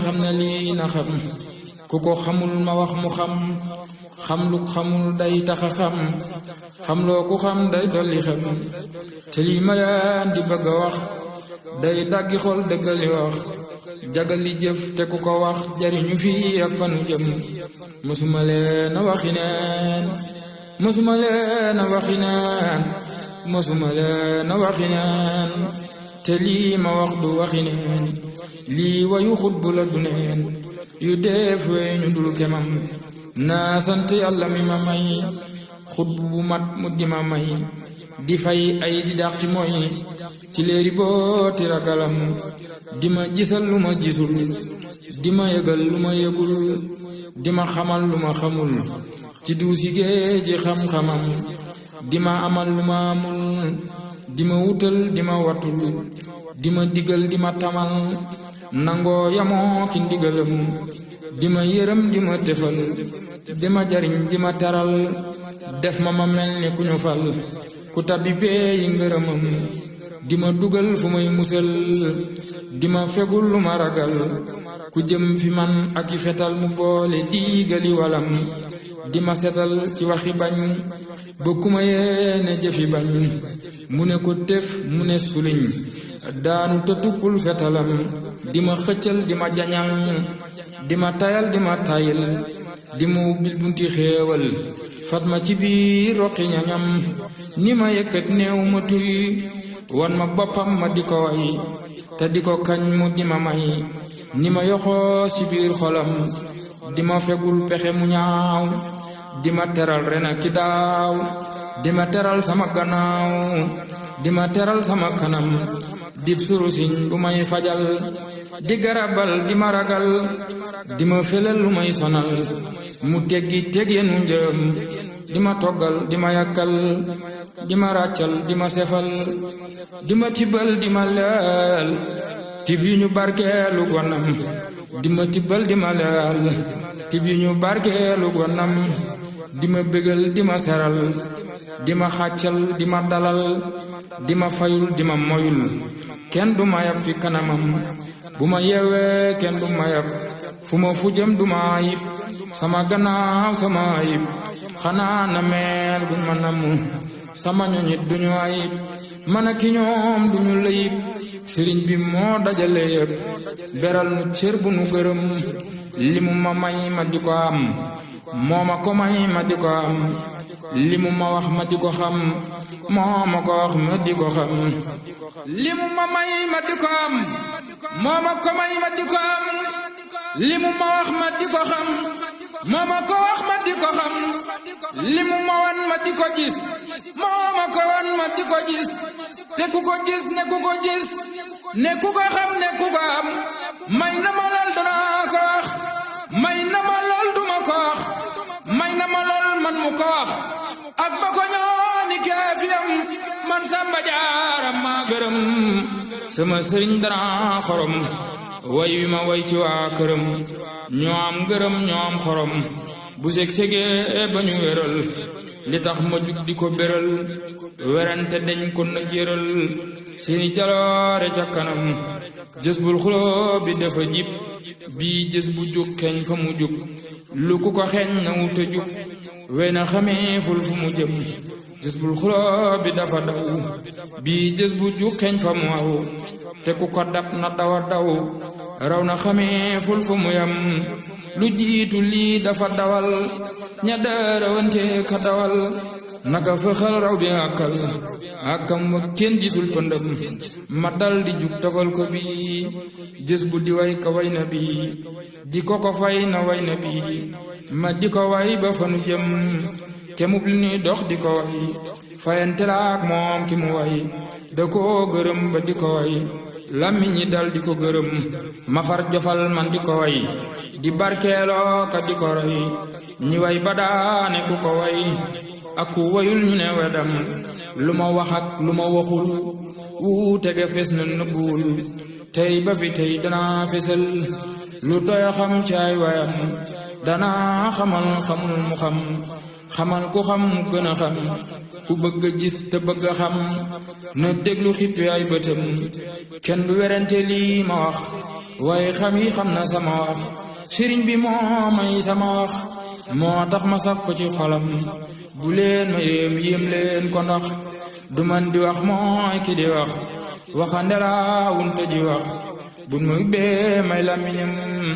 xam ne lii na xam ku ko xamul ma wax mu xam xam lu xamul day taxa xam loo ku xam day dolli xam te lii ma leen di bëgg a wax day daggi xol dëggali wax jagali jëf te ku ko wax jariñu fii ak fanu jëm mësuma leen a waxi neen mësuma leen a waxi neen mësuma leen a waxi neen te lii ma wax du waxi neen lii wayu xutbu la du neen yu def weñu dul kemam naa sant yàlla mi ma may xutbu bu mat mu di ma may di fay ay di dàqi mooy ci léeri booti ragalam di ma gisal lu ma gisul di ma yëgal lu ma yëgul di ma xamal lu ma xamul ci duusi géeji xam-xamam di ma amal lu ma amul di ma wutal di ma watul di ma digal di ma tamal nangoo yamoo ki ndigalam di ma yërëm di ma tefal di ma jariñ di ma teral def ma mel ni ku ñu fal ku tabbi bee yi ngërëmam di ma dugal fu may musal di ma fegul lu ma ragal ku jëm fi man ak i fetal mu boole diigali walam di ma setal ci waxi bañ ba ku ma yéene jëfi bañ mu ne ko def mu ne suliñ daanu te tuppul fetalam di ma xëccal di ma jañal di ma tayal di ma tayil di ma ubbil bunti xéewal fat ma ci biir roqi ñañam ni ma yëkkat néew ma tuy wan ma boppam ma di ko way te di ko kañ mu di ma may ni ma yoxoos ci biir xolam di ma fegul pexe mu ñaaw di ma teral ren ak ki daaw di ma teral sama gannaaw di ma teral sama kanam dib surusiñ bu may fajal di garabal di ma ragal di ma felal lu may sonal mu teggi teggeenu njëm di ma toggal di ma yàkkal di ma ràccal di ma sefal di ma tibbal di ma leel tib yu ñu barkeelu gonam di ma tibbal di ma leel tib yu ñu barkeelu gonam di ma bégal di ma seral di ma xàccal di ma dalal di ma fayul di ma moyul kenn du ma yab fi kanamam bu ma yeewee kenn du ma yab fu ma fu jëm du ma ayib sama gannaaw sama ayib xanaa na meel buñ ma namm sama ñoñit duñu ayib man ak ki ñoom duñu layib sëriñ bi moo dajale yëpp beral nu cër bu nu gërëm li mu ma may ma di ko am moo ma ko may ma di ko am li mu ma wax ma di ko xam moo ma ko wax ma di ko xam li mu ma may ma di ko am moo ma ko may ma di ko am li mu ma wax ma di ko xam moo ma ko wax ma di ko xam li mu ma wan ma di ko gis moo ma ko wan ma di ko gis te ku ko gis ne ku ko gis ne ku ko xam ne ku ko am may na ma lool danaa ko wax may na ma lool duma ko wax may na ma lool man mu ko wax ak ba ko ñooni keefiyam man Samba Jaara maa gërëm sama sëriñ dara xorom way wi ma way ci waa këram ñoo am gërëm ñoo am xorom bu seg-segee ba ñu wéral li tax ma jug di ko béral werante dañ ko na jéral seeni jaloore ca kanam jës bul xuloo bi dafa jib bii jës bu jug xeeñ fa mu jug lu ku ko xeeñ na wuta jug wey na xamee ful fu mu jëm jës bul xuloo bi dafa daw bii jës bu jug xeeñ fa mu aw te ku ko dab na dawa daw raw na xamee ful fu mu yam lu jiitu lii dafa dawal ña daarawante ka dawal naka fëxal raw bi àkkam wa kenn gisul pëndëm ma dal di jug tafal ko bi jës bu di way ka way na bi di ko fay na way na bi ma di ko way ba fanu jëm kemub li ni dox di ko way fayante laak moom ki mu way da koo gërëm ba di ko way làmmiñ ñi dal di ko gërëm ma far jofal man di ko way di barkeeloo ka di ko roy ñi way ba daane ku ko way ak ku wayul ñu ne wedam lu ma wax ak lu ma waxul wuute ga fes na nëbbuwul tey ba fi tey danaa fesal lu doy xam ci ay wayam danaa xamal xamul mu xam xamal ku xam mu gën a xam ku bëgg a gis te bëgg a xam na déglu xippi ay bëtam kenn du werante lii ma wax waaye xam yi xam na sama wax sëriñ bi moo may sama wax moo tax ma saf ko ci xolam bu leen ma yéem leen ko ndax du man di wax mooy ki di wax waxande laa wunte ji wax bun muy bee may lamiñam